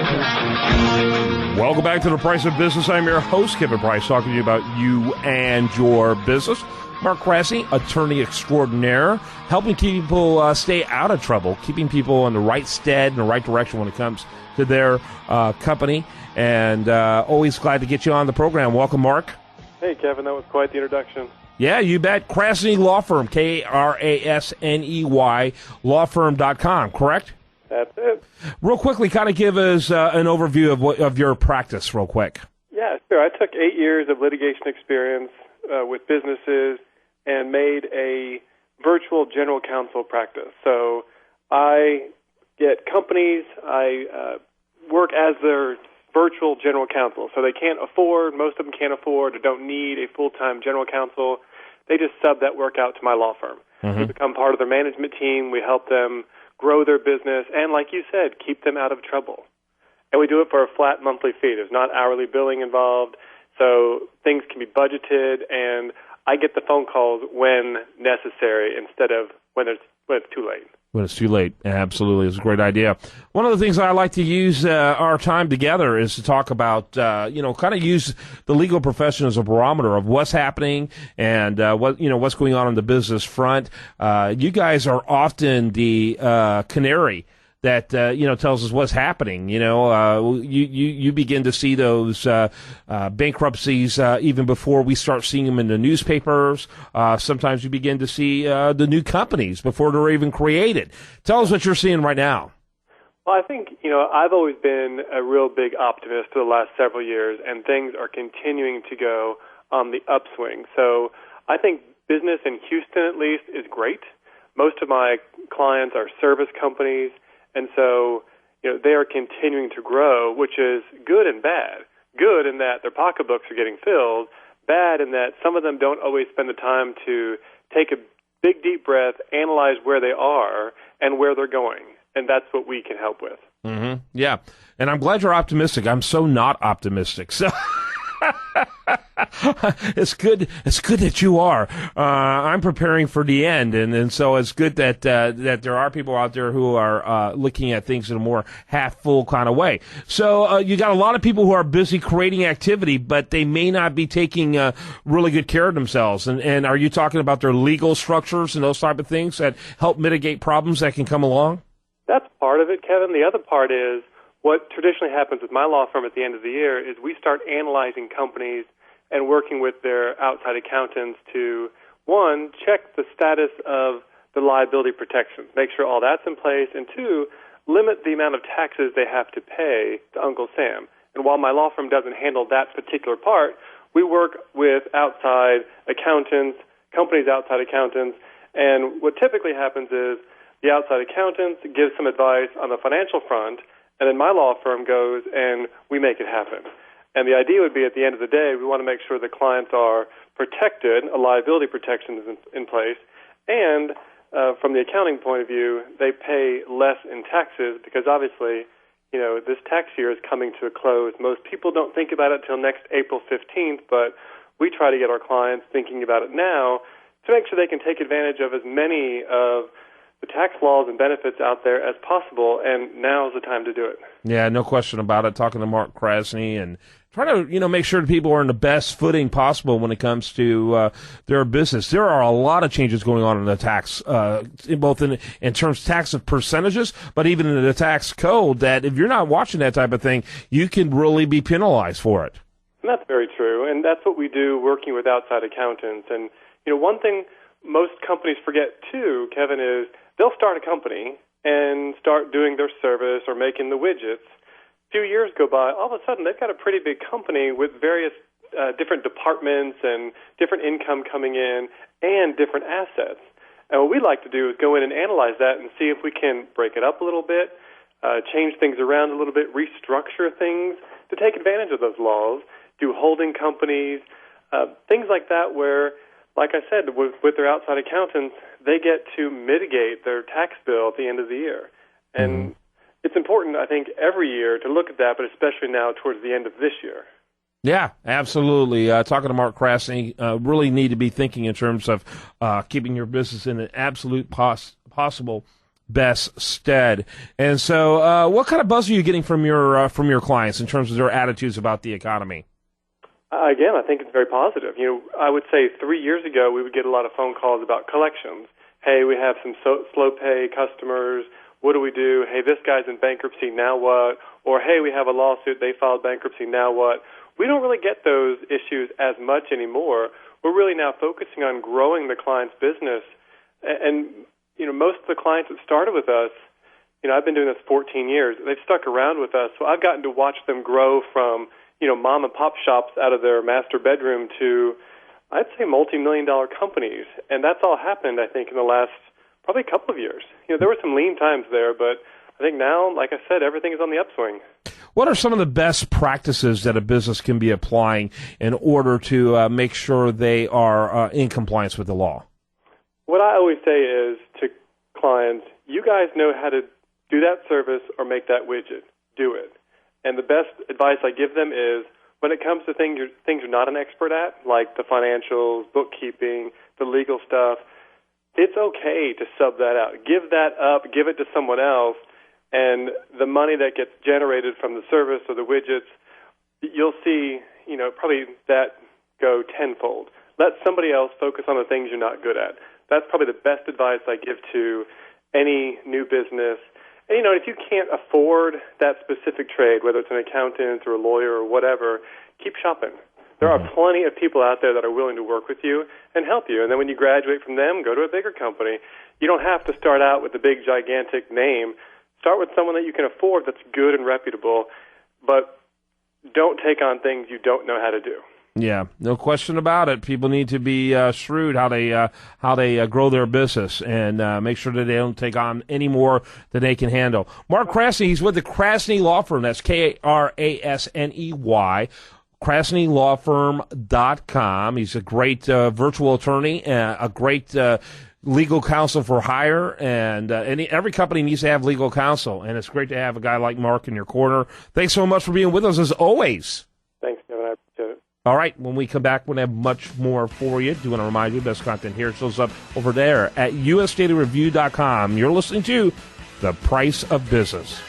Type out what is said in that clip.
Welcome back to the Price of Business. I'm your host, Kevin Price, talking to you about you and your business. Marc Krasney, attorney extraordinaire, helping people stay out of trouble, keeping people in the right stead, in the right direction when it comes to their company. And always glad to get you on the program. Welcome, Mark. Hey, Kevin. That was quite the introduction. Yeah, you bet. Krasney Law Firm, Krasney, lawfirm.com, correct? That's it. Real quickly, kind of give us an overview of your practice real quick. Yeah, sure. I took 8 years of litigation experience with businesses and made a virtual general counsel practice. So I get companies, I work as their virtual general counsel. So they can't afford, most of them can't afford or don't need a full-time general counsel. They just sub that work out to my law firm. Mm-hmm. We become part of their management team. We help them grow their business, and like you said, keep them out of trouble. And we do it for a flat monthly fee. There's not hourly billing involved, so things can be budgeted, and I get the phone calls when necessary instead of when it's too late. When it's too late. Absolutely. It's a great idea. One of the things I like to use our time together is to talk about, kind of use the legal profession as a barometer of what's happening and what's going on the business front. You guys are often the canary that tells us what's happening. You begin to see those bankruptcies even before we start seeing them in the newspapers. Sometimes you begin to see the new companies before they're even created. Tell us what you're seeing right now. Well, I think, I've always been a real big optimist for the last several years, and things are continuing to go on the upswing. So I think business in Houston, at least, is great. Most of my clients are service companies. And so, they are continuing to grow, which is good and bad. Good in that their pocketbooks are getting filled. Bad in that some of them don't always spend the time to take a big, deep breath, analyze where they are and where they're going. And that's what we can help with. Mm-hmm. Yeah. And I'm glad you're optimistic. I'm so not optimistic. So it's good that you are. I'm preparing for the end, and so it's good that there are people out there who are looking at things in a more half full kind of way. So you got a lot of people who are busy creating activity, but they may not be taking really good care of themselves. And are you talking about their legal structures and those type of things that help mitigate problems that can come along? That's part of it, Kevin. The other part is what traditionally happens with my law firm at the end of the year is we start analyzing companies and working with their outside accountants to, one, check the status of the liability protections, make sure all that's in place, and two, limit the amount of taxes they have to pay to Uncle Sam. And while my law firm doesn't handle that particular part, we work with outside accountants, companies' outside accountants, and what typically happens is the outside accountants give some advice on the financial front, and then my law firm goes and we make it happen. And the idea would be at the end of the day, we want to make sure the clients are protected, a liability protection is in place, and from the accounting point of view, they pay less in taxes because obviously, this tax year is coming to a close. Most people don't think about it till next April 15th, but we try to get our clients thinking about it now to make sure they can take advantage of as many of the tax laws and benefits out there as possible, and now is the time to do it. Yeah, no question about it. Talking to Marc Krasney and trying to, make sure that people are in the best footing possible when it comes to their business. There are a lot of changes going on in the tax, both in terms of tax of percentages, but even in the tax code, that if you're not watching that type of thing, you can really be penalized for it. And that's very true, and that's what we do working with outside accountants. And, one thing most companies forget, too, Kevin, is they'll start a company and start doing their service or making the widgets. A few years go by, all of a sudden they've got a pretty big company with various different departments and different income coming in and different assets. And what we like to do is go in and analyze that and see if we can break it up a little bit, change things around a little bit, restructure things to take advantage of those laws, do holding companies, things like that where, like I said, with their outside accountants, they get to mitigate their tax bill at the end of the year. And it's important, I think, every year to look at that, but especially now towards the end of this year. Yeah, absolutely. Talking to Marc Krasney, really need to be thinking in terms of keeping your business in an absolute possible best stead. And so, what kind of buzz are you getting from your clients in terms of their attitudes about the economy? Again, I think it's very positive. I would say 3 years ago we would get a lot of phone calls about collections. Hey, we have some slow pay customers. What do we do? Hey, this guy's in bankruptcy, now what? Or, hey, we have a lawsuit, they filed bankruptcy, now what? We don't really get those issues as much anymore. We're really now focusing on growing the client's business. And most of the clients that started with us, I've been doing this 14 years. They've stuck around with us, so I've gotten to watch them grow from, mom and pop shops out of their master bedroom to, I'd say, multi-million-dollar companies. And that's all happened, I think, in the last probably couple of years. There were some lean times there, but I think now, like I said, everything is on the upswing. What are some of the best practices that a business can be applying in order to make sure they are in compliance with the law? What I always say is to clients, you guys know how to do that service or make that widget. Do it. And the best advice I give them is when it comes to things you're not an expert at, like the financials, bookkeeping, the legal stuff, it's okay to sub that out. Give that up, give it to someone else, and the money that gets generated from the service or the widgets, you'll see, probably that go tenfold. Let somebody else focus on the things you're not good at. That's probably the best advice I give to any new business. And, if you can't afford that specific trade, whether it's an accountant or a lawyer or whatever, keep shopping. There are plenty of people out there that are willing to work with you and help you. And then when you graduate from them, go to a bigger company. You don't have to start out with a big, gigantic name. Start with someone that you can afford that's good and reputable, but don't take on things you don't know how to do. Yeah, no question about it. People need to be shrewd how they grow their business and make sure that they don't take on any more than they can handle. Marc Krasney, he's with the Krasney Law Firm. That's Krasney. KrasneyLawFirm.com. He's a great virtual attorney, a great legal counsel for hire, and every company needs to have legal counsel, and it's great to have a guy like Marc in your corner. Thanks so much for being with us, as always. Thanks, Kevin. I appreciate it. All right, when we come back, we're going to have much more for you. Do want to remind you, best content here shows up over there at usdailyreview.com. You're listening to The Price of Business.